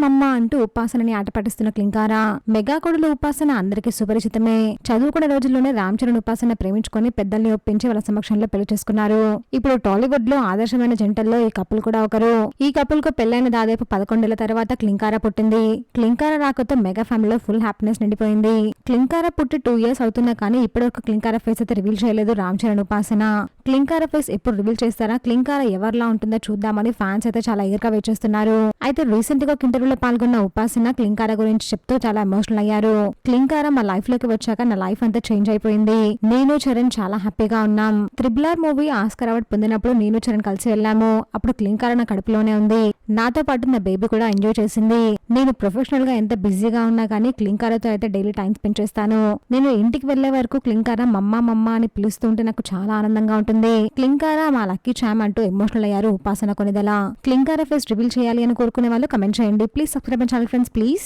మమ్మ అంటూ ఉపాసనని ఆట పట్టిస్తున్న క్లింకారా. మెగా కొడులు ఉపాసన అందరికీ సుపరిచితమే. చదువుకునే రోజుల్లోనే రామ్ చరణ్ ఉపాసన ప్రేమించుకుని పెద్దల్ని ఒప్పించి వాళ్ళ సమక్షంలో పెళ్లి చేసుకున్నారు. ఇప్పుడు టాలీవుడ్ లో ఆదర్శమైన జంటల్లో ఈ కపుల్ కూడా ఒకరు. ఈ కపుల్ కు పెళ్లైన దాదాపు 11 ఏళ్ల తర్వాత క్లింకారా పుట్టింది. క్లింకారా రాకతో మెగా ఫ్యామిలీలో ఫుల్ హ్యాపీనెస్ నిండిపోయింది. క్లింకారా పుట్టి 2 years అవుతున్నా కానీ ఇప్పటివరకు క్లింకారా ఫేస్ అయితే రివీల్ చేయలేదు రామ్ చరణ్ ఉపాసన. క్లింకారా ఫేస్ ఎప్పుడు రివీల్ చేస్తారా, క్లింకారా ఎవరిలా ఉంటుందో చూద్దామని ఫ్యాన్స్ అయితే చాలా ఎగర్గా వెయిట్ చేస్తున్నారు. అయితే రీసెంట్ గా ఒక ఇంటర్వ్యూలో పాల్గొన్న ఉపాసన క్లింకారా గురించి చెప్తూ చాలా ఎమోషనల్ అయ్యారు. క్లింకారా మా లైఫ్ లోకి వచ్చాక నా లైఫ్ అంతా చేంజ్ అయిపోయింది. నేను చరణ్ చాలా హ్యాపీగా ఉన్నాం. RRR మూవీ ఆస్కార్ అవార్డు పొందినప్పుడు నేను చరణ్ కలిసి వెళ్ళాము. అప్పుడు క్లింకారా నా కడుపులోనే ఉంది. నాతో పాటు నా బేబీ కూడా ఎంజాయ్ చేసింది. నేను ప్రొఫెషనల్ గా ఎంత బిజీగా ఉన్నా కానీ క్లింకారాతో అయితే డైలీ టైం స్పెండ్ చేస్తాను. నేను ఇంటికి వెళ్లే వరకు క్లింకారా మమ్మ మమ్మ అని పిలుస్తూ ఉంటే నాకు చాలా ఆనందంగా ఉంటుంది. క్లింకారా మా లక్కీ చామ్ అంటూ ఎమోషనల్ అయ్యారు ఉపాసన కొనిదెల. క్లింకారా ఫేస్ రివీల్ చేయాలి అని కోరుకునే వాళ్ళు కమెంట్ చేయండి. Please subscribe my channel friends please.